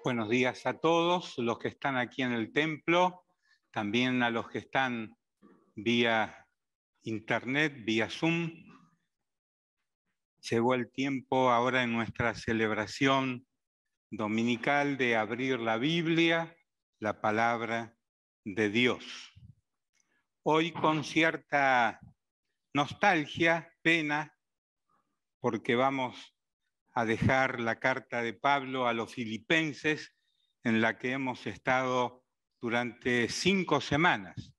Buenos días a todos los que están aquí en el templo, también a los que están vía internet, vía Zoom. Llegó el tiempo ahora en nuestra celebración dominical de abrir la Biblia, la palabra de Dios. Hoy con cierta nostalgia, pena, porque vamos a dejar la carta de Pablo a los filipenses, en la que hemos estado durante 5 semanas.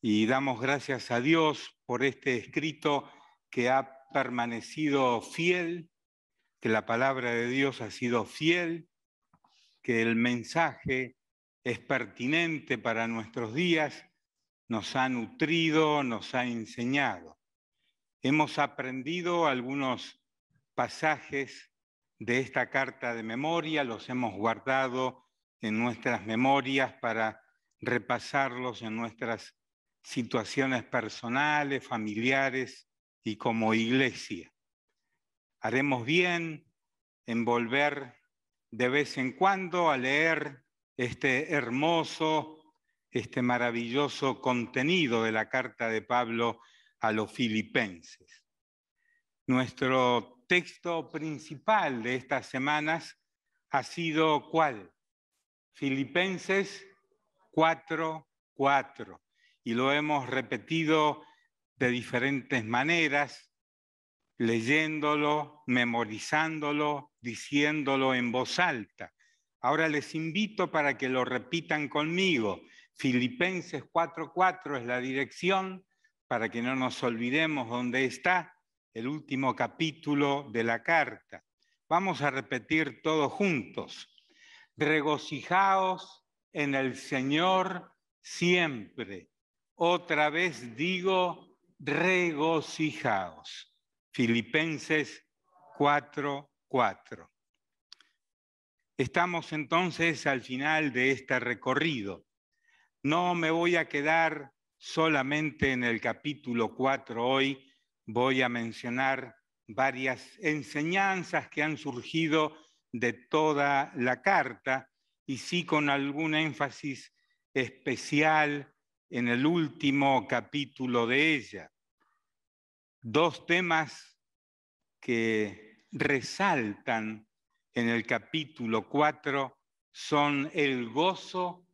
Y damos gracias a Dios por este escrito que ha permanecido fiel, que la palabra de Dios ha sido fiel, que el mensaje es pertinente para nuestros días, nos ha nutrido, nos ha enseñado. Hemos aprendido algunos pasajes de esta carta de memoria, los hemos guardado en nuestras memorias para repasarlos en nuestras situaciones personales, familiares y como iglesia. Haremos bien en volver de vez en cuando a leer este hermoso, este maravilloso contenido de la carta de Pablo a los filipenses. Nuestro texto principal de estas semanas ha sido ¿cuál? Filipenses 4:4. Y lo hemos repetido de diferentes maneras, leyéndolo, memorizándolo, diciéndolo en voz alta. Ahora les invito para que lo repitan conmigo. Filipenses 4:4 es la dirección, para que no nos olvidemos dónde está el último capítulo de la carta. Vamos a repetir todos juntos. Regocijaos en el Señor siempre. Otra vez digo, regocijaos. Filipenses 4:4. Estamos entonces al final de este recorrido. No me voy a quedar solamente en el capítulo 4 hoy, voy a mencionar varias enseñanzas que han surgido de toda la carta y sí con algún énfasis especial en el último capítulo de ella. Dos temas que resaltan en el capítulo 4 son el gozo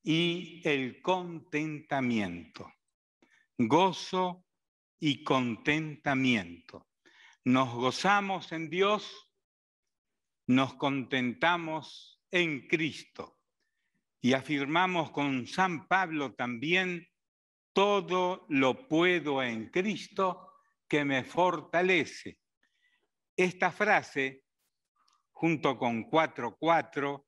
y el contentamiento. Gozo y contentamiento. Nos gozamos en Dios, nos contentamos en Cristo y afirmamos con San Pablo también, todo lo puedo en Cristo que me fortalece. Esta frase, junto con 4:4,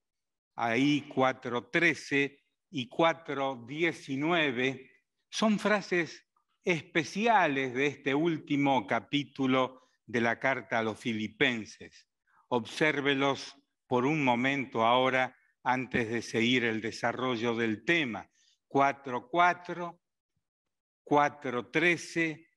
ahí 4:13 y 4:19, son frases especiales de este último capítulo de la carta a los filipenses. Obsérvelos por un momento ahora antes de seguir el desarrollo del tema. 4:4, 4:13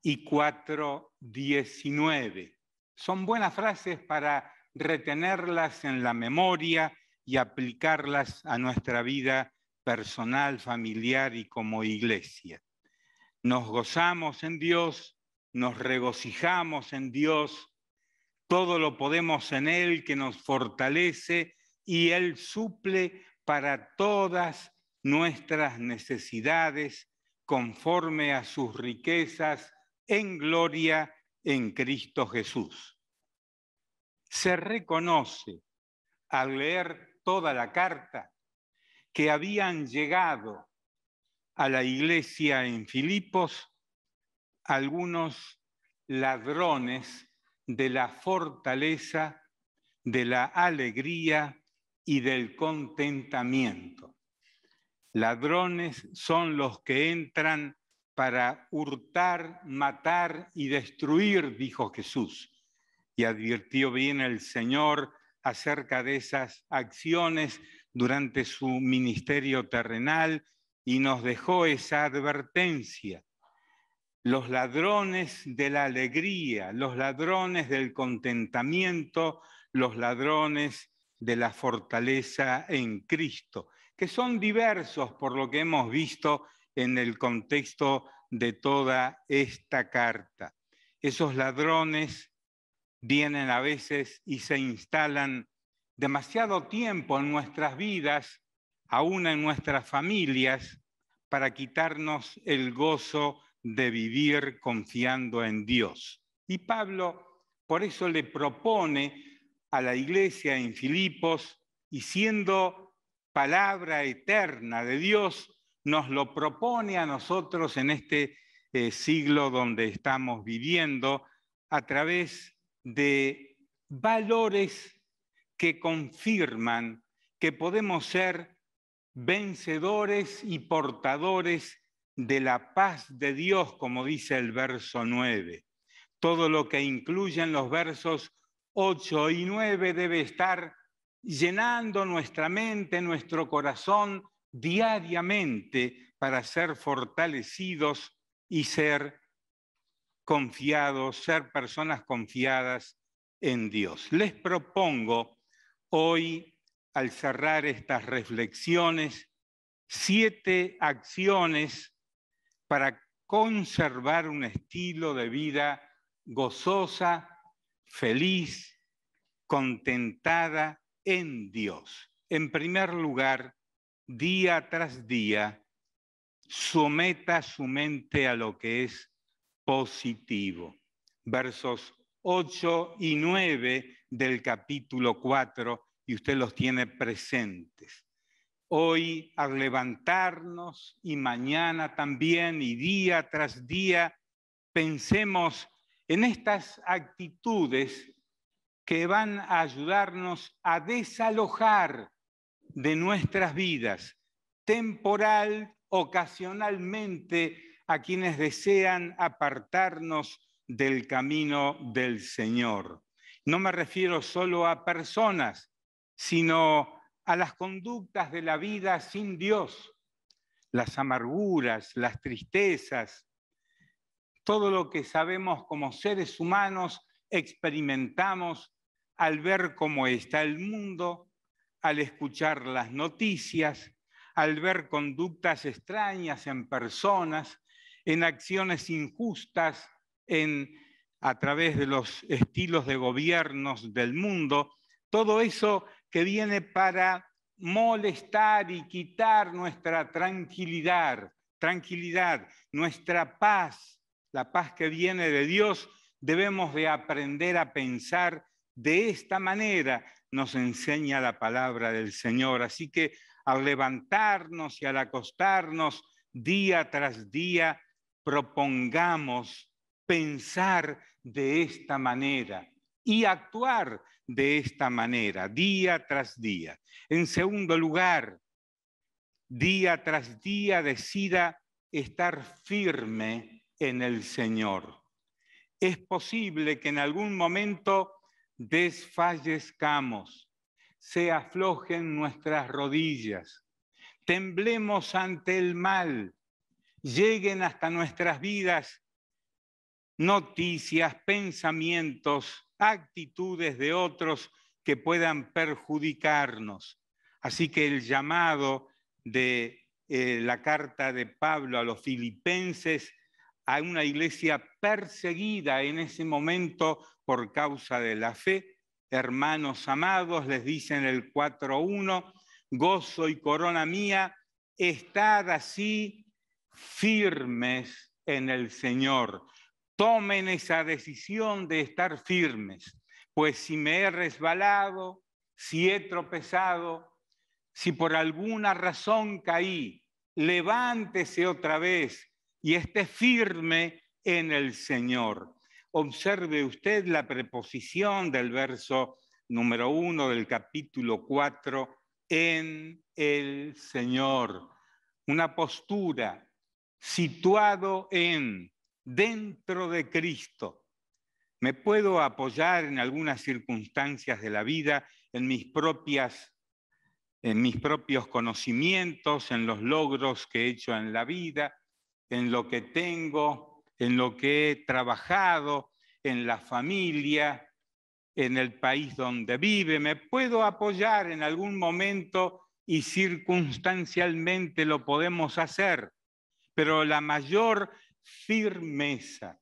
y 4:19. Son buenas frases para retenerlas en la memoria y aplicarlas a nuestra vida personal, familiar y como iglesia. Nos gozamos en Dios, nos regocijamos en Dios, todo lo podemos en Él que nos fortalece y Él suple para todas nuestras necesidades conforme a sus riquezas en gloria en Cristo Jesús. Se reconoce al leer toda la carta que habían llegado a la iglesia en Filipos algunos ladrones de la fortaleza, de la alegría y del contentamiento. Ladrones son los que entran para hurtar, matar y destruir, dijo Jesús. Y advirtió bien el Señor acerca de esas acciones durante su ministerio terrenal y nos dejó esa advertencia. Los ladrones de la alegría, los ladrones del contentamiento, los ladrones de la fortaleza en Cristo, que son diversos por lo que hemos visto en el contexto de toda esta carta. Esos ladrones vienen a veces y se instalan demasiado tiempo en nuestras vidas, aún en nuestras familias, para quitarnos el gozo de vivir confiando en Dios. Y Pablo por eso le propone a la iglesia en Filipos, y siendo palabra eterna de Dios, nos lo propone a nosotros en este siglo donde estamos viviendo, a través de valores que confirman que podemos ser vencedores y portadores de la paz de Dios, como dice el verso 9. Todo lo que incluyen los versos 8 y 9 debe estar llenando nuestra mente, nuestro corazón diariamente para ser fortalecidos y ser confiados, ser personas confiadas en Dios. Les propongo hoy, al cerrar estas reflexiones, 7 acciones para conservar un estilo de vida gozosa, feliz, contentada en Dios. En primer lugar, día tras día, someta su mente a lo que es positivo. Versos 8 y 9 del capítulo 4, y usted los tiene presentes. Hoy, al levantarnos, y mañana también, y día tras día, pensemos en estas actitudes que van a ayudarnos a desalojar de nuestras vidas temporal, ocasionalmente, a quienes desean apartarnos del camino del Señor. No me refiero solo a personas, sino a las conductas de la vida sin Dios, las amarguras, las tristezas, todo lo que sabemos como seres humanos experimentamos al ver cómo está el mundo, al escuchar las noticias, al ver conductas extrañas en personas, en acciones injustas, a través de los estilos de gobiernos del mundo, todo eso que viene para molestar y quitar nuestra tranquilidad, nuestra paz, la paz que viene de Dios. Debemos de aprender a pensar de esta manera, nos enseña la palabra del Señor. Así que al levantarnos y al acostarnos día tras día, propongamos pensar de esta manera y actuar de esta manera, día tras día. En segundo lugar, día tras día decida estar firme en el Señor. Es posible que en algún momento desfallezcamos, se aflojen nuestras rodillas, temblemos ante el mal, lleguen hasta nuestras vidas noticias, pensamientos, actitudes de otros que puedan perjudicarnos. Así que el llamado de la carta de Pablo a los filipenses, a una iglesia perseguida en ese momento por causa de la fe, hermanos amados, les dice en el 4:1, gozo y corona mía, estad así firmes en el Señor. Tomen esa decisión de estar firmes, pues si me he resbalado, si he tropezado, si por alguna razón caí, levántese otra vez y esté firme en el Señor. Observe usted la preposición del verso número 1 del capítulo 4, en el Señor. Una postura, situado dentro de Cristo. Me puedo apoyar en algunas circunstancias de la vida, en mis propios conocimientos, en los logros que he hecho en la vida, en lo que tengo, en lo que he trabajado, en la familia, en el país donde vive, me puedo apoyar en algún momento y circunstancialmente lo podemos hacer, pero la mayor firmeza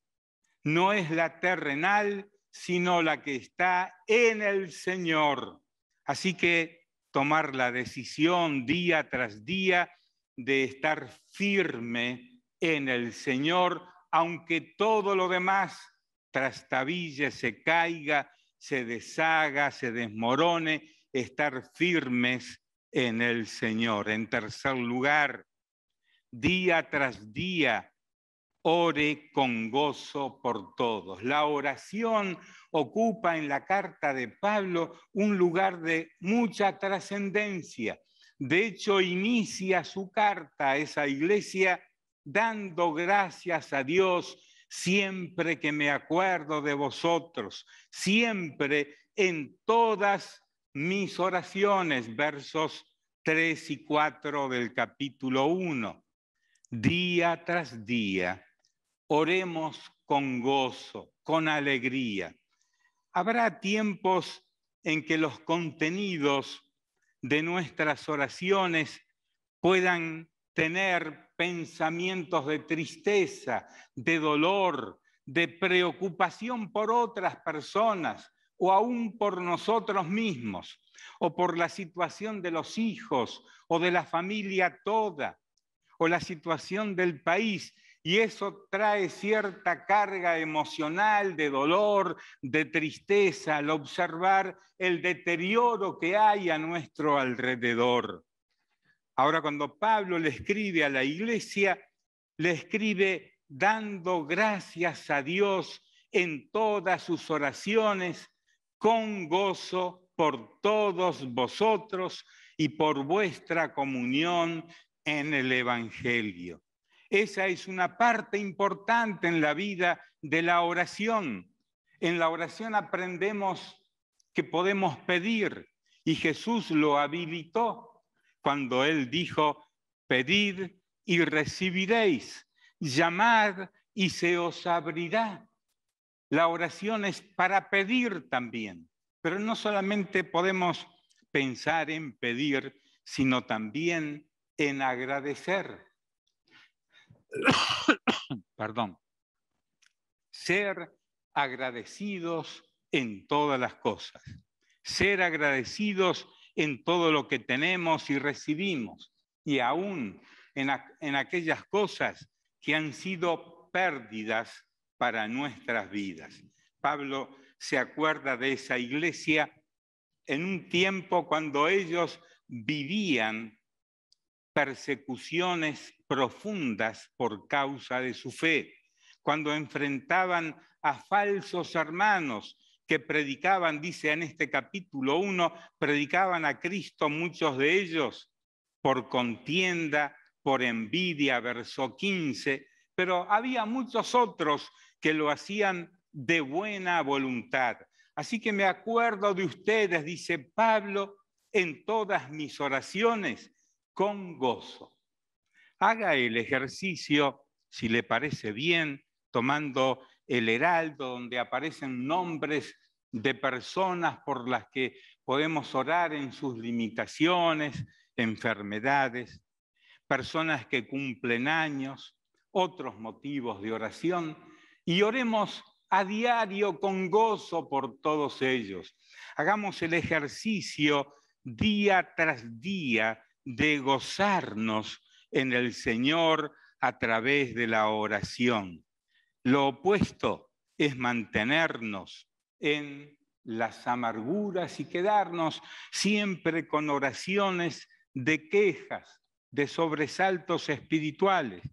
no es la terrenal, sino la que está en el Señor. Así que tomar la decisión día tras día de estar firme en el Señor, aunque todo lo demás trastabille, se caiga, se deshaga, se desmorone, estar firmes en el Señor. En tercer lugar, día tras día, ore con gozo por todos. La oración ocupa en la carta de Pablo un lugar de mucha trascendencia. De hecho, inicia su carta a esa iglesia dando gracias a Dios siempre que me acuerdo de vosotros, siempre en todas mis oraciones, versos 3 y 4 del capítulo 1. Día tras día, oremos con gozo, con alegría. Habrá tiempos en que los contenidos de nuestras oraciones puedan tener pensamientos de tristeza, de dolor, de preocupación por otras personas o aún por nosotros mismos, o por la situación de los hijos o de la familia toda, o la situación del país. Y eso trae cierta carga emocional, de dolor, de tristeza, al observar el deterioro que hay a nuestro alrededor. Ahora, cuando Pablo le escribe a la iglesia, le escribe dando gracias a Dios en todas sus oraciones, con gozo por todos vosotros y por vuestra comunión en el Evangelio. Esa es una parte importante en la vida de la oración. En la oración aprendemos que podemos pedir y Jesús lo habilitó cuando él dijo: pedid y recibiréis, llamad y se os abrirá. La oración es para pedir también, pero no solamente podemos pensar en pedir, sino también en agradecer. Perdón. Ser agradecidos en todas las cosas. Ser agradecidos en todo lo que tenemos y recibimos. Y aún en aquellas cosas que han sido pérdidas para nuestras vidas. Pablo se acuerda de esa iglesia en un tiempo cuando ellos vivían persecuciones profundas por causa de su fe, cuando enfrentaban a falsos hermanos que predicaban, dice en este capítulo 1, predicaban a Cristo muchos de ellos por contienda, por envidia, verso 15, pero había muchos otros que lo hacían de buena voluntad. Así que me acuerdo de ustedes, dice Pablo, en todas mis oraciones, con gozo. Haga el ejercicio, si le parece bien, tomando el heraldo donde aparecen nombres de personas por las que podemos orar en sus limitaciones, enfermedades, personas que cumplen años, otros motivos de oración, y oremos a diario con gozo por todos ellos. Hagamos el ejercicio día tras día de gozarnos en el Señor a través de la oración. Lo opuesto es mantenernos en las amarguras y quedarnos siempre con oraciones de quejas, de sobresaltos espirituales.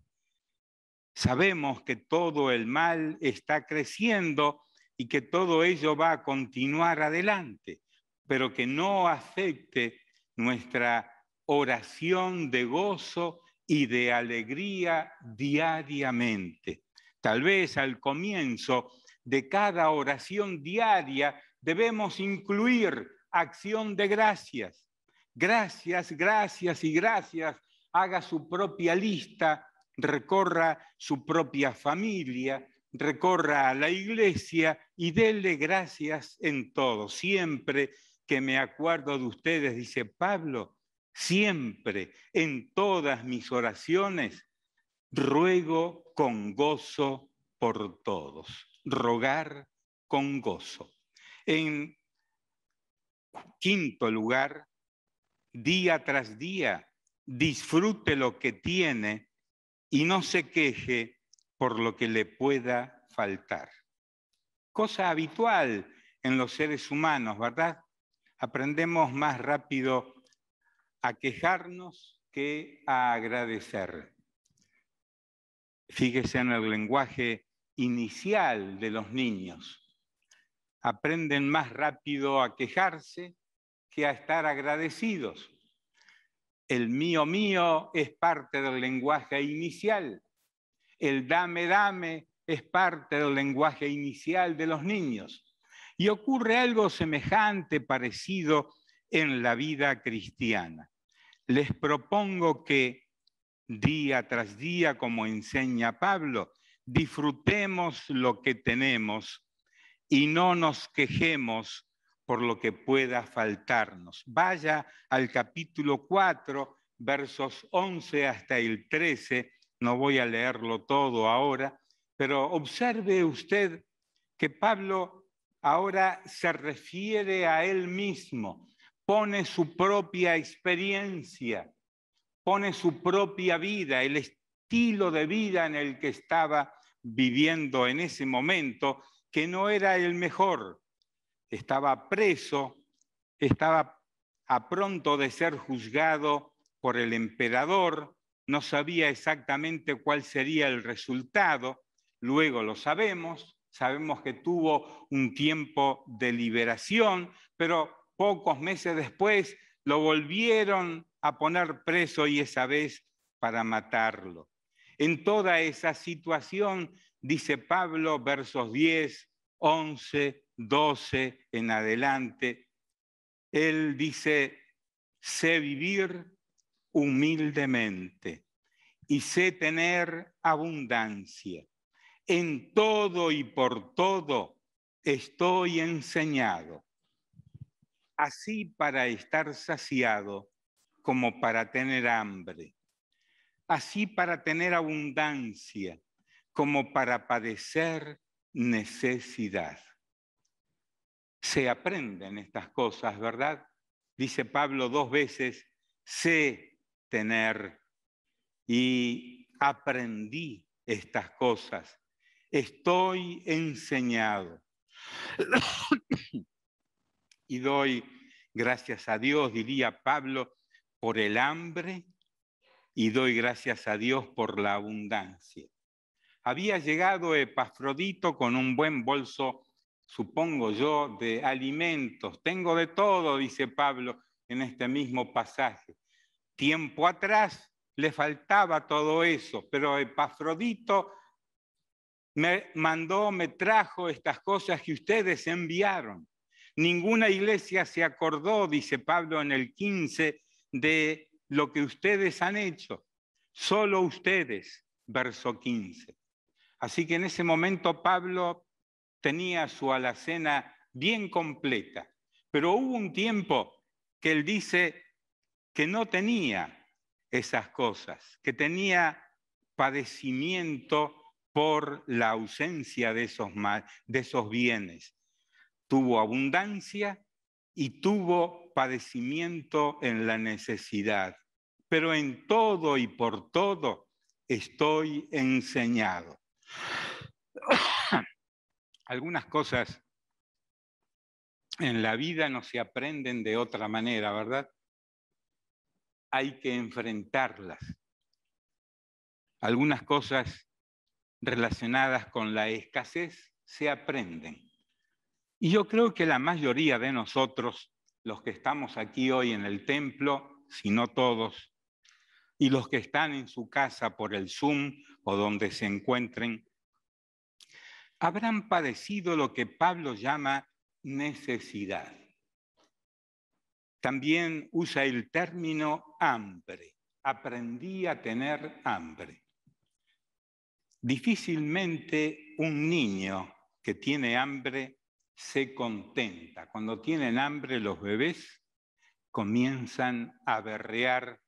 Sabemos que todo el mal está creciendo y que todo ello va a continuar adelante, pero que no afecte nuestra oración de gozo y de alegría diariamente. Tal vez al comienzo de cada oración diaria debemos incluir acción de gracias. Gracias, gracias y gracias. Haga su propia lista, recorra su propia familia, recorra a la iglesia y déle gracias en todo. Siempre que me acuerdo de ustedes, dice Pablo, siempre en todas mis oraciones ruego con gozo por todos. Rogar con gozo. En quinto lugar, día tras día, disfrute lo que tiene y no se queje por lo que le pueda faltar. Cosa habitual en los seres humanos, ¿verdad? Aprendemos más rápido a quejarnos que a agradecer. Fíjese en el lenguaje inicial de los niños. Aprenden más rápido a quejarse que a estar agradecidos. El mío es parte del lenguaje inicial. El dame es parte del lenguaje inicial de los niños. Y ocurre algo semejante, parecido en la vida cristiana. Les propongo que día tras día, como enseña Pablo, disfrutemos lo que tenemos y no nos quejemos por lo que pueda faltarnos. Vaya al capítulo 4, versos 11 hasta el 13, no voy a leerlo todo ahora, pero observe usted que Pablo ahora se refiere a él mismo, pone su propia experiencia, pone su propia vida, el estilo de vida en el que estaba viviendo en ese momento, que no era el mejor. Estaba preso, estaba a pronto de ser juzgado por el emperador, no sabía exactamente cuál sería el resultado, luego lo sabemos, sabemos que tuvo un tiempo de liberación, pero pocos meses después lo volvieron a poner preso y esa vez para matarlo. En toda esa situación, dice Pablo, versos 10, 11, 12 en adelante, él dice, sé vivir humildemente y sé tener abundancia. En todo y por todo estoy enseñado, así para estar saciado como para tener hambre, así para tener abundancia como para padecer necesidad. Se aprenden estas cosas, ¿verdad? Dice Pablo 2 veces, sé tener y aprendí estas cosas. Estoy enseñado. Y doy gracias a Dios, diría Pablo, por el hambre y doy gracias a Dios por la abundancia. Había llegado Epafrodito con un buen bolso, supongo yo, de alimentos. Tengo de todo, dice Pablo en este mismo pasaje. Tiempo atrás le faltaba todo eso, pero Epafrodito me trajo estas cosas que ustedes enviaron. Ninguna iglesia se acordó, dice Pablo en el 15, de lo que ustedes han hecho. Solo ustedes, verso 15. Así que en ese momento Pablo tenía su alacena bien completa, pero hubo un tiempo que él dice que no tenía esas cosas, que tenía padecimiento por la ausencia de esos bienes. Tuvo abundancia y tuvo padecimiento en la necesidad, pero en todo y por todo estoy enseñado. Algunas cosas en la vida no se aprenden de otra manera, ¿verdad? Hay que enfrentarlas. Algunas cosas relacionadas con la escasez se aprenden. Y yo creo que la mayoría de nosotros, los que estamos aquí hoy en el templo, si no todos, y los que están en su casa por el Zoom o donde se encuentren, habrán padecido lo que Pablo llama necesidad. También usa el término hambre. Aprendí a tener hambre. Difícilmente un niño que tiene hambre se contenta. Cuando tienen hambre los bebés comienzan a berrear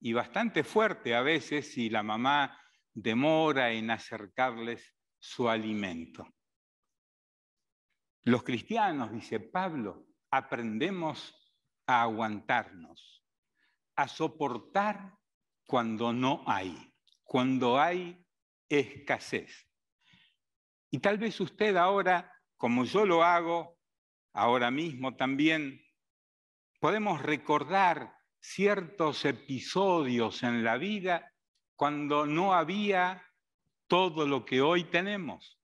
y bastante fuerte a veces si la mamá demora en acercarles su alimento. Los cristianos, dice Pablo, aprendemos a aguantarnos, a soportar cuando no hay, cuando hay escasez. Y tal vez usted ahora, como yo lo hago, ahora mismo también, podemos recordar ciertos episodios en la vida cuando no había todo lo que hoy tenemos,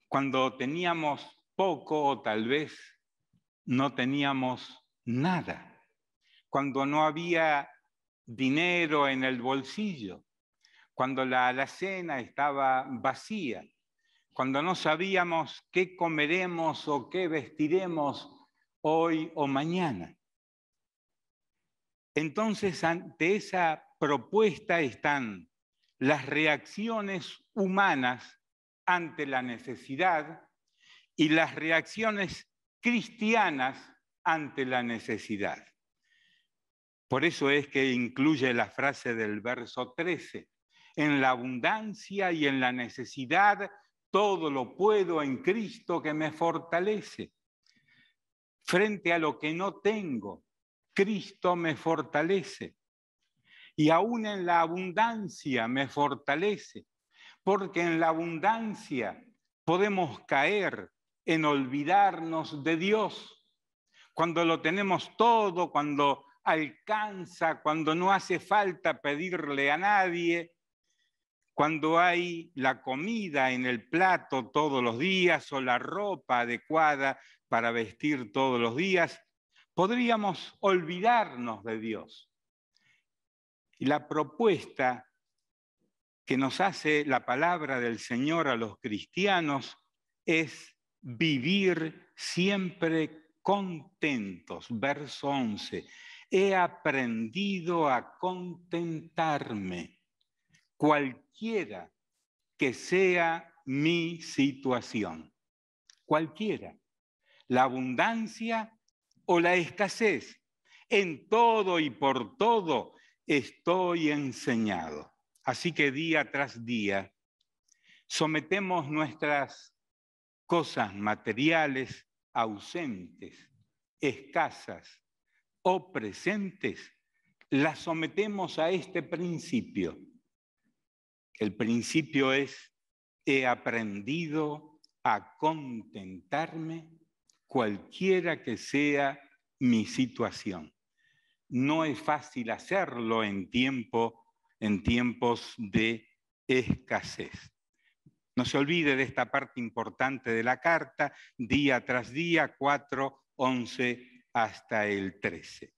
cuando teníamos poco o tal vez no teníamos nada, cuando no había dinero en el bolsillo, cuando la alacena estaba vacía, cuando no sabíamos qué comeremos o qué vestiremos hoy o mañana. Entonces, ante esa propuesta están las reacciones humanas ante la necesidad y las reacciones cristianas ante la necesidad. Por eso es que incluye la frase del verso 13. En la abundancia y en la necesidad, todo lo puedo en Cristo que me fortalece. Frente a lo que no tengo, Cristo me fortalece. Y aún en la abundancia me fortalece, porque en la abundancia podemos caer en olvidarnos de Dios. Cuando lo tenemos todo, cuando alcanza, cuando no hace falta pedirle a nadie, cuando hay la comida en el plato todos los días o la ropa adecuada para vestir todos los días, podríamos olvidarnos de Dios. Y la propuesta que nos hace la palabra del Señor a los cristianos es vivir siempre contentos. Verso 11. He aprendido a contentarme, cualquiera que sea mi situación. Cualquiera. La abundancia o la escasez. En todo y por todo estoy enseñado. Así que día tras día sometemos nuestras cosas materiales ausentes, escasas o presentes, las sometemos a este principio. El principio es, he aprendido a contentarme cualquiera que sea mi situación. No es fácil hacerlo en tiempos de escasez. No se olvide de esta parte importante de la carta, día tras día, 4, 11 hasta el 13.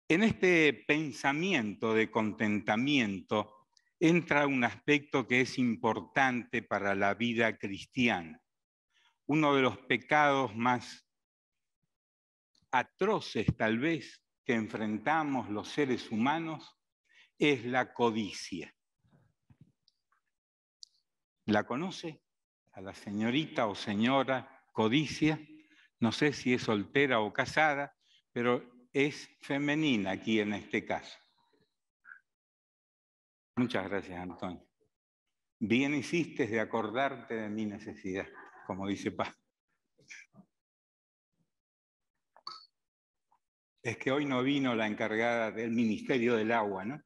En este pensamiento de contentamiento entra un aspecto que es importante para la vida cristiana. Uno de los pecados más atroces, tal vez, que enfrentamos los seres humanos es la codicia. ¿La conoce? A la señorita o señora codicia. No sé si es soltera o casada, pero es femenina aquí en este caso. Muchas gracias, Antonio. Bien hiciste de acordarte de mi necesidad, como dice Pablo. Es que hoy no vino la encargada del Ministerio del Agua, ¿no?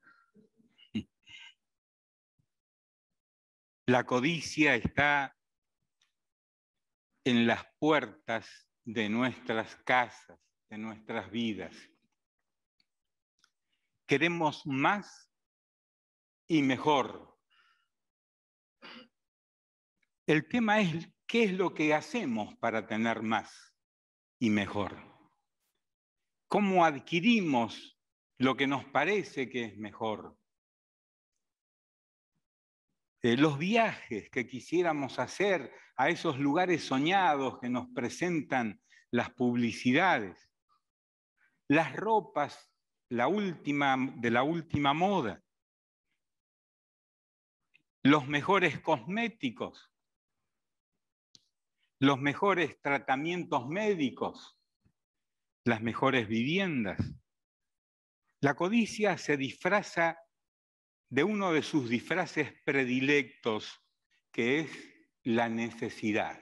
La codicia está en las puertas de nuestras casas, de nuestras vidas. Queremos más y mejor. El tema es, ¿qué es lo que hacemos para tener más y mejor? ¿Cómo adquirimos lo que nos parece que es mejor? Los viajes que quisiéramos hacer a esos lugares soñados que nos presentan las publicidades, las ropas de la última moda, los mejores cosméticos, los mejores tratamientos médicos, las mejores viviendas. La codicia se disfraza de uno de sus disfraces predilectos, que es la necesidad.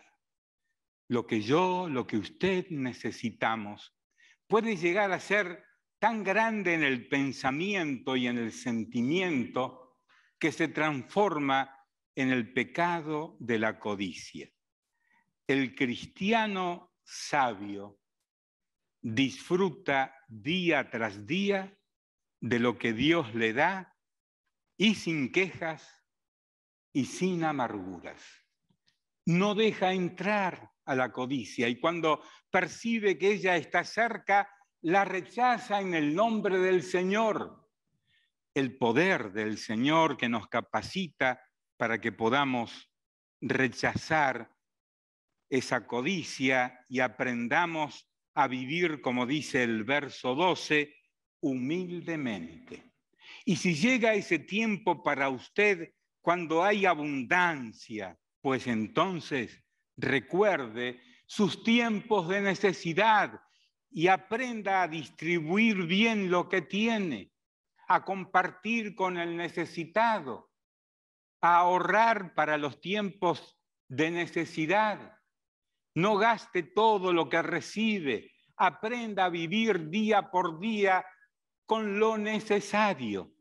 Lo que yo, lo que usted necesitamos, puede llegar a ser tan grande en el pensamiento y en el sentimiento que se transforma en el pecado de la codicia. El cristiano sabio disfruta día tras día de lo que Dios le da y sin quejas y sin amarguras. No deja entrar a la codicia y cuando percibe que ella está cerca, la rechaza en el nombre del Señor. El poder del Señor que nos capacita para que podamos rechazar esa codicia y aprendamos a vivir, como dice el verso 12, humildemente. Y si llega ese tiempo para usted cuando hay abundancia, pues entonces recuerde sus tiempos de necesidad y aprenda a distribuir bien lo que tiene, a compartir con el necesitado, a ahorrar para los tiempos de necesidad. No gaste todo lo que recibe, aprenda a vivir día por día con lo necesario,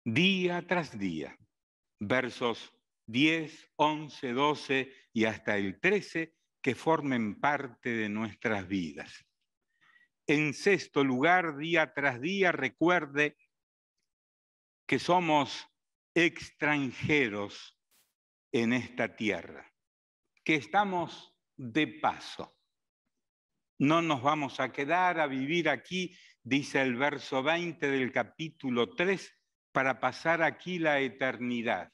día tras día. Versos 10, 11, 12 y hasta el 13 que formen parte de nuestras vidas. En sexto lugar, día tras día, recuerde que somos extranjeros en esta tierra, que estamos de paso. No nos vamos a quedar a vivir aquí, dice el verso 20 del capítulo 3, para pasar aquí la eternidad.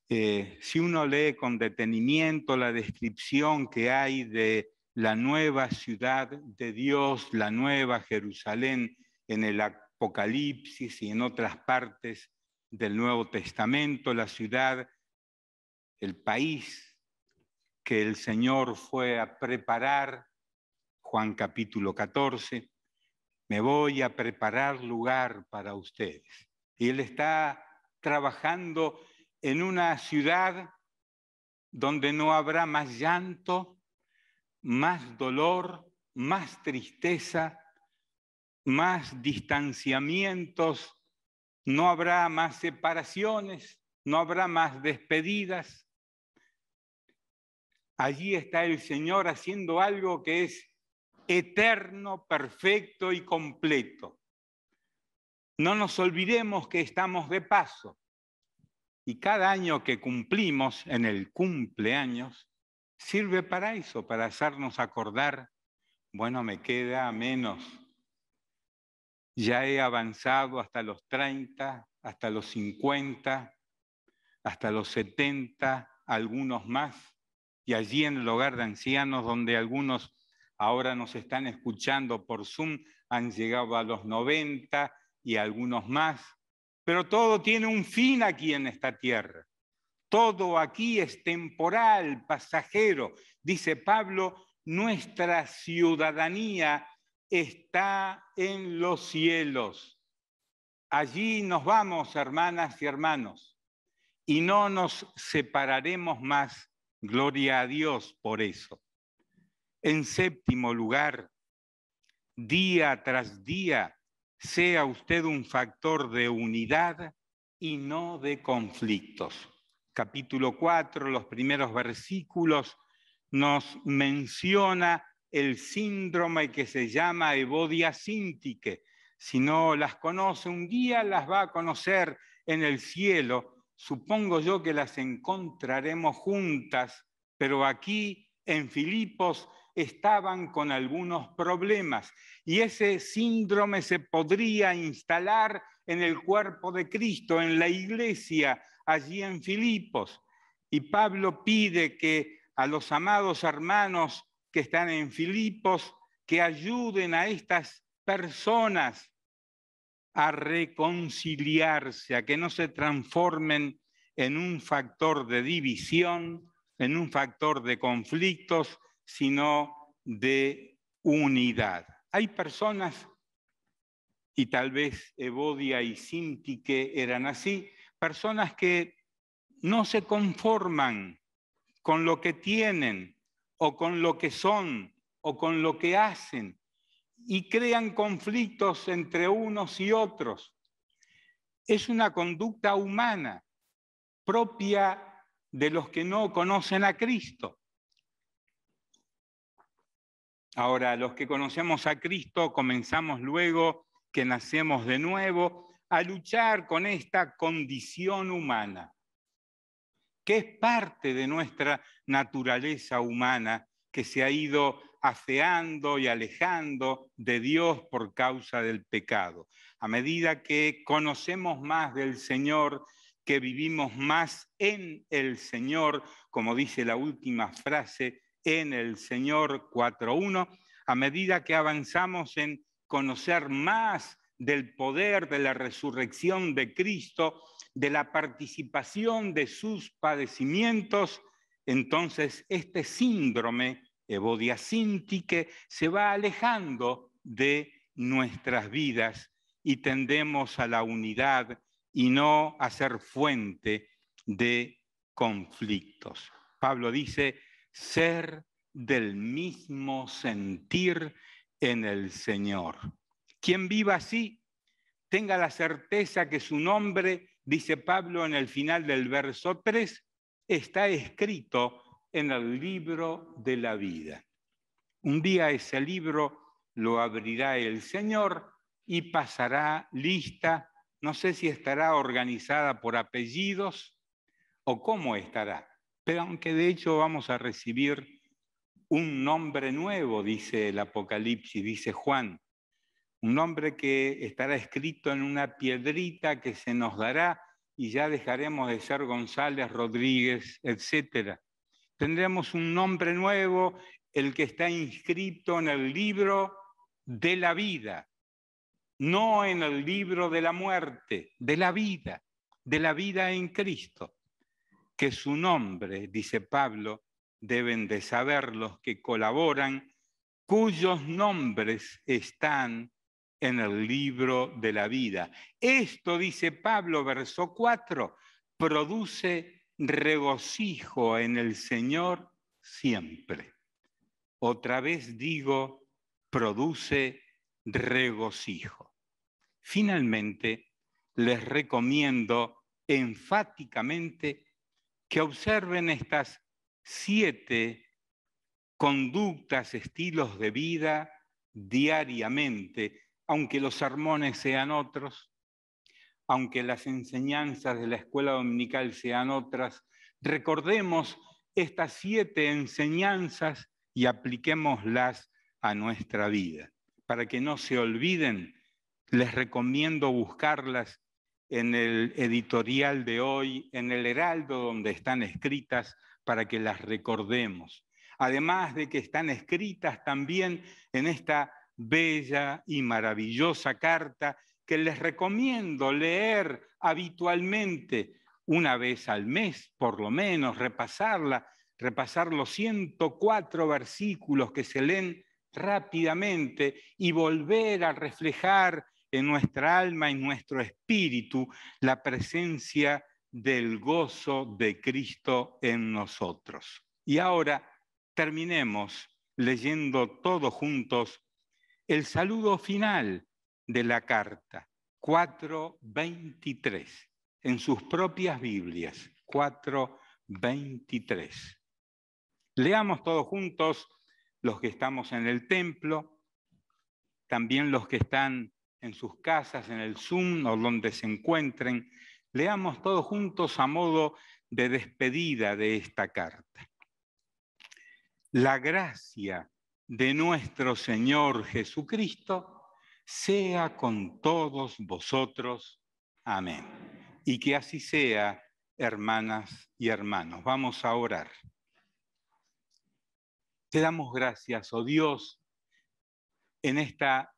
Si uno lee con detenimiento la descripción que hay de la nueva ciudad de Dios, la nueva Jerusalén en el Apocalipsis y en otras partes del Nuevo Testamento, la ciudad, el país que el Señor fue a preparar, Juan capítulo 14, me voy a preparar lugar para ustedes. Y Él está trabajando en una ciudad donde no habrá más llanto, más dolor, más tristeza, más distanciamientos, no habrá más separaciones, no habrá más despedidas. Allí está el Señor haciendo algo que es eterno, perfecto y completo. No nos olvidemos que estamos de paso. Y cada año que cumplimos en el cumpleaños, sirve para eso, para hacernos acordar, bueno, me queda menos. Ya he avanzado hasta los 30, hasta los 50, hasta los 70, algunos más. Y allí en el hogar de ancianos, donde algunos ahora nos están escuchando por Zoom, han llegado a los 90 y algunos más. Pero todo tiene un fin aquí en esta tierra. Todo aquí es temporal, pasajero. Dice Pablo, nuestra ciudadanía está en los cielos. Allí nos vamos, hermanas y hermanos, y no nos separaremos más. Gloria a Dios por eso. En séptimo lugar, día tras día, sea usted un factor de unidad y no de conflictos. Capítulo 4, los primeros versículos, nos menciona el síndrome que se llama Evodia Sintique. Si no las conoce un día, las va a conocer en el cielo. Supongo yo que las encontraremos juntas, pero aquí en Filipos estaban con algunos problemas y ese síndrome se podría instalar en el cuerpo de Cristo, en la iglesia, allí en Filipos. Y Pablo pide que a los amados hermanos que están en Filipos, que ayuden a estas personas a reconciliarse, a que no se transformen en un factor de división, en un factor de conflictos, sino de unidad. Hay personas, y tal vez Evodia y Síntique eran así, personas que no se conforman con lo que tienen, o con lo que son, o con lo que hacen, y crean conflictos entre unos y otros. Es una conducta humana, propia de los que no conocen a Cristo. Ahora, los que conocemos a Cristo, comenzamos luego que nacemos de nuevo a luchar con esta condición humana, que es parte de nuestra naturaleza humana, que se ha ido afeando y alejando de Dios por causa del pecado. A medida que conocemos más del Señor, que vivimos más en el Señor, como dice la última frase, en el Señor 4.1, a medida que avanzamos en conocer más del poder de la resurrección de Cristo, de la participación de sus padecimientos, entonces este síndrome Evodia Síntique se va alejando de nuestras vidas y tendemos a la unidad y no a ser fuente de conflictos. Pablo dice, ser del mismo sentir en el Señor. Quien viva así, tenga la certeza que su nombre, dice Pablo en el final del verso 3, está escrito en el libro de la vida. Un día ese libro lo abrirá el Señor y pasará lista, no sé si estará organizada por apellidos o cómo estará, pero aunque de hecho vamos a recibir un nombre nuevo, dice el Apocalipsis, dice Juan, un nombre que estará escrito en una piedrita que se nos dará y ya dejaremos de ser González, Rodríguez, etc. Tendremos un nombre nuevo, el que está inscrito en el libro de la vida, no en el libro de la muerte, de la vida en Cristo. Que su nombre, dice Pablo, deben de saber los que colaboran, cuyos nombres están en el libro de la vida. Esto, dice Pablo, verso 4, produce regocijo en el Señor siempre. Otra vez digo, produce regocijo. Finalmente, les recomiendo enfáticamente que observen estas 7 conductas, estilos de vida diariamente, aunque los sermones sean otros, aunque las enseñanzas de la escuela dominical sean otras, recordemos estas 7 enseñanzas y apliquémoslas a nuestra vida. Para que no se olviden, les recomiendo buscarlas en el editorial de hoy, en el Heraldo, donde están escritas, para que las recordemos. Además de que están escritas también en esta bella y maravillosa carta que les recomiendo leer habitualmente una vez al mes, por lo menos, repasar los 104 versículos que se leen rápidamente y volver a reflejar en nuestra alma y nuestro espíritu la presencia del gozo de Cristo en nosotros. Y ahora terminemos leyendo todos juntos el saludo final de la carta, 4:23, en sus propias Biblias, 4:23. Leamos todos juntos, los que estamos en el templo, también los que están en sus casas, en el Zoom o donde se encuentren. Leamos todos juntos a modo de despedida de esta carta. La gracia de nuestro Señor Jesucristo sea con todos vosotros. Amén. Y que así sea, hermanas y hermanos. Vamos a orar. Te damos gracias, oh Dios, en esta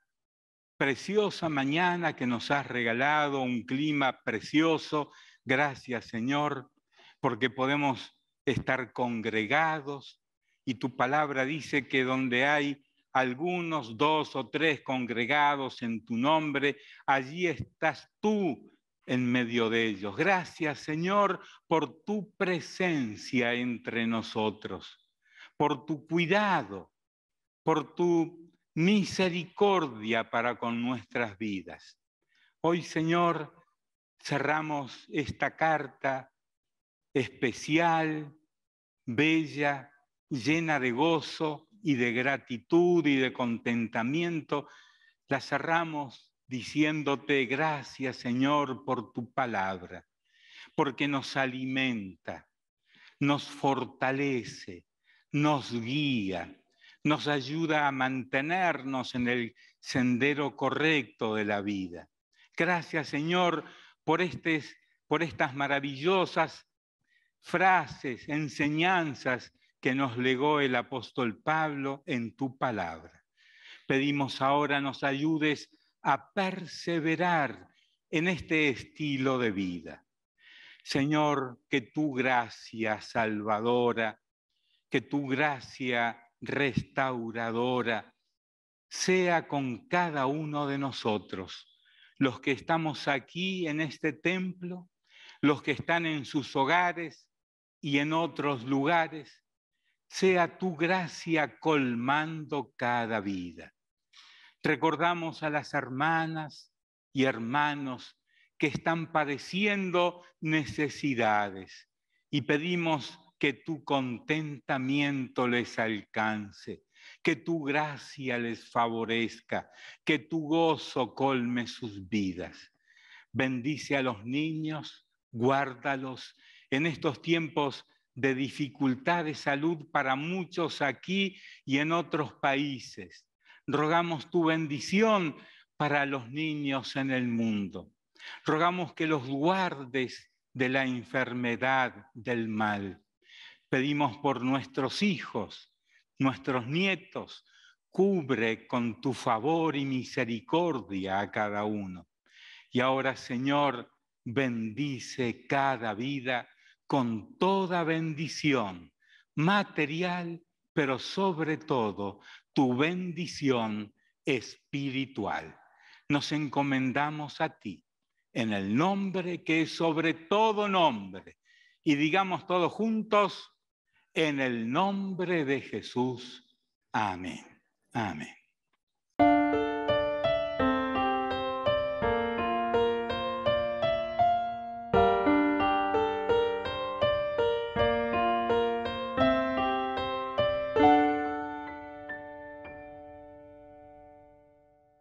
preciosa mañana que nos has regalado, un clima precioso. Gracias, Señor, porque podemos estar congregados y tu palabra dice que donde hay algunos, 2 o 3 congregados en tu nombre, allí estás tú en medio de ellos. Gracias, Señor, por tu presencia entre nosotros, por tu cuidado, por tu misericordia para con nuestras vidas. Hoy, Señor, cerramos esta carta especial, bella, llena de gozo y de gratitud y de contentamiento. La cerramos diciéndote gracias, Señor, por tu palabra, porque nos alimenta, nos fortalece, nos guía, nos ayuda a mantenernos en el sendero correcto de la vida. Gracias, Señor, por estas maravillosas frases, enseñanzas que nos legó el apóstol Pablo en tu palabra. Pedimos ahora nos ayudes a perseverar en este estilo de vida. Señor, que tu gracia salvadora, que tu gracia restauradora sea con cada uno de nosotros, los que estamos aquí en este templo, los que están en sus hogares y en otros lugares, sea tu gracia colmando cada vida. Recordamos a las hermanas y hermanos que están padeciendo necesidades y pedimos que tu contentamiento les alcance, que tu gracia les favorezca, que tu gozo colme sus vidas. Bendice a los niños, guárdalos en estos tiempos de dificultad de salud para muchos aquí y en otros países. Rogamos tu bendición para los niños en el mundo. Rogamos que los guardes de la enfermedad, del mal. Pedimos por nuestros hijos, nuestros nietos, cubre con tu favor y misericordia a cada uno. Y ahora, Señor, bendice cada vida con toda bendición material, pero sobre todo tu bendición espiritual. Nos encomendamos a ti, en el nombre que es sobre todo nombre. Y digamos todos juntos, en el nombre de Jesús. Amén. Amén.